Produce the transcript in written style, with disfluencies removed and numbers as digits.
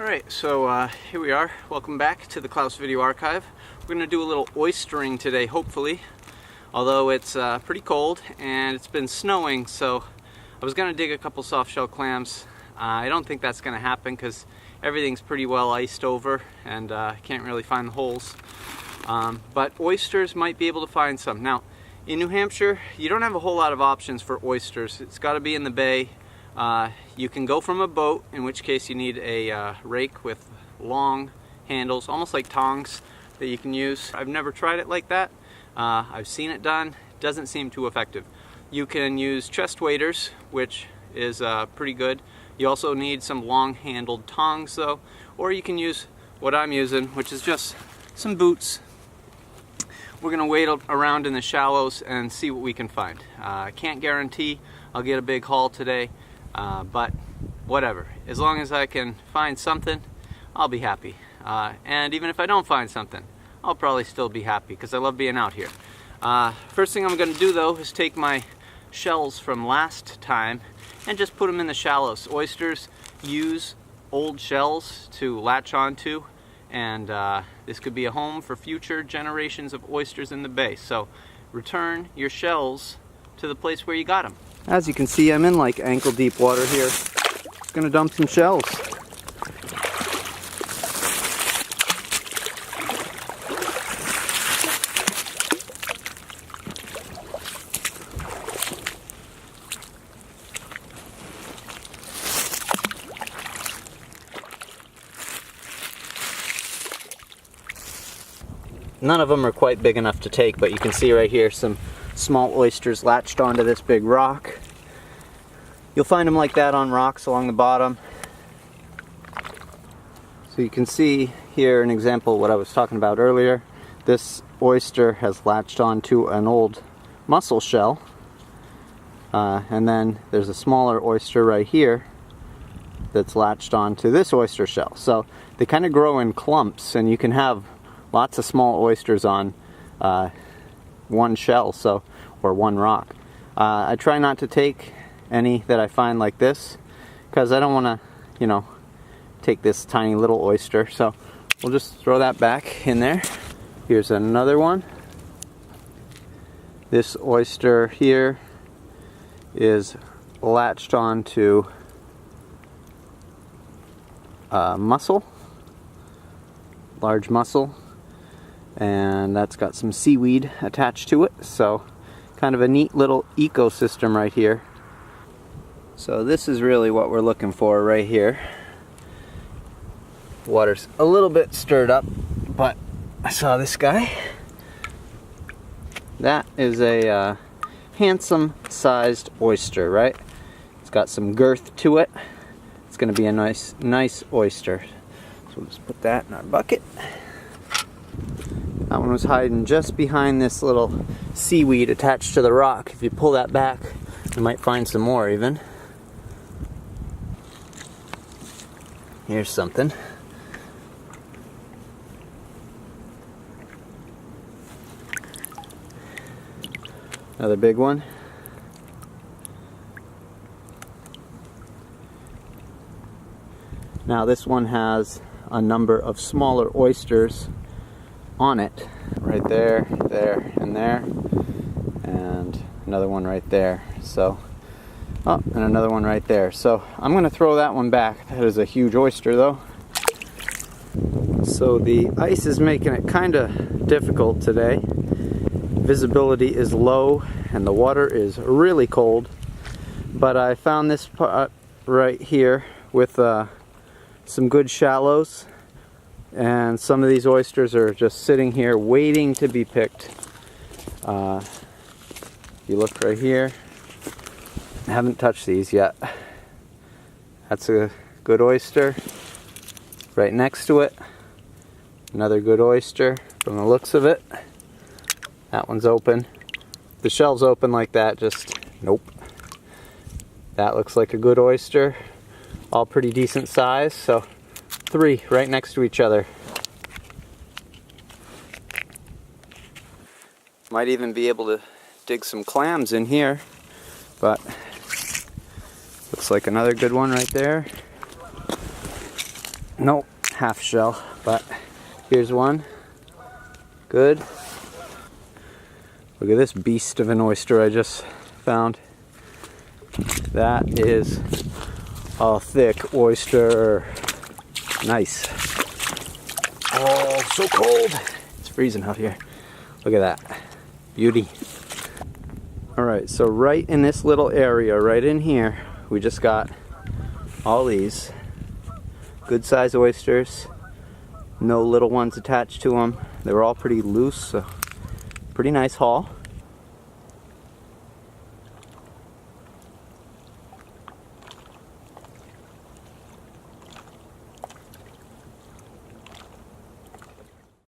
Alright, so here we are. Welcome back to the Klaus Video Archive. We're going to do a little oystering today, hopefully. Although it's pretty cold and it's been snowing, so I was going to dig a couple soft shell clams. I don't think that's going to happen because everything's pretty well iced over and I can't really find the holes. But oysters might be able to find some. Now, in New Hampshire, you don't have a whole lot of options for oysters. It's got to be in the bay. You can go from a boat, in which case you need a rake with long handles, almost like tongs, that you can use. I've never tried it like that. I've seen it done. It doesn't seem too effective. You can use chest waders, which is pretty good. You also need some long-handled tongs, though, or you can use what I'm using, which is just some boots. We're going to wade around in the shallows and see what we can find. I can't guarantee I'll get a big haul today. But whatever, as long as I can find something, I'll be happy. And even if I don't find something, I'll probably still be happy because I love being out here. First thing I'm going to do, though, is take my shells from last time and just put them in the shallows. Oysters use old shells to latch onto, and this could be a home for future generations of oysters in the bay. So return your shells to the place where you got them. As you can see, I'm in like ankle deep water here. Just gonna dump some shells. None of them are quite big enough to take, but you can see right here some small oysters latched onto this big rock. You'll find them like that on rocks along the bottom. So you can see here an example of what I was talking about earlier. This oyster has latched onto an old mussel shell, and then there's a smaller oyster right here that's latched onto this oyster shell. So they kind of grow in clumps, and you can have lots of small oysters on one shell, or one rock. I try not to take any that I find like this because I don't want to, take this tiny little oyster. So we'll just throw that back in there. Here's another one. This oyster here is latched onto a mussel, large mussel, and that's got some seaweed attached to it, so kind of a neat little ecosystem right here. So this is really what we're looking for right here. Water's a little bit stirred up, but I saw this guy. That is a handsome sized oyster, right? It's got some girth to it. It's going to be a nice oyster. So we'll just put that in our bucket. That one was hiding just behind this little seaweed attached to the rock. If you pull that back, you might find some more even. Here's something. Another big one. Now this one has a number of smaller oysters on it, right there, there, and there, and another one right there. So, oh, and another one right there. So I'm going to throw that one back. That is a huge oyster, though. So the ice is making it kind of difficult today. Visibility is low, and the water is really cold. But I found this part right here with some good shallows. And some of these oysters are just sitting here waiting to be picked. If you look right here, I haven't touched these yet. That's a good oyster. Right next to it, another good oyster from the looks of it. That one's open. The shell's open like that, just nope. That looks like a good oyster. All pretty decent size, so 3 right next to each other. Might even be able to dig some clams in here, but looks like another good one right there. Nope, half shell, but here's one. Good. Look at this beast of an oyster I just found. That is a thick oyster. Nice. Oh, so cold. It's freezing out here. Look at that. Beauty. Alright, so right in this little area, right in here, we just got all these good size oysters. No little ones attached to them. They were all pretty loose, so pretty nice haul.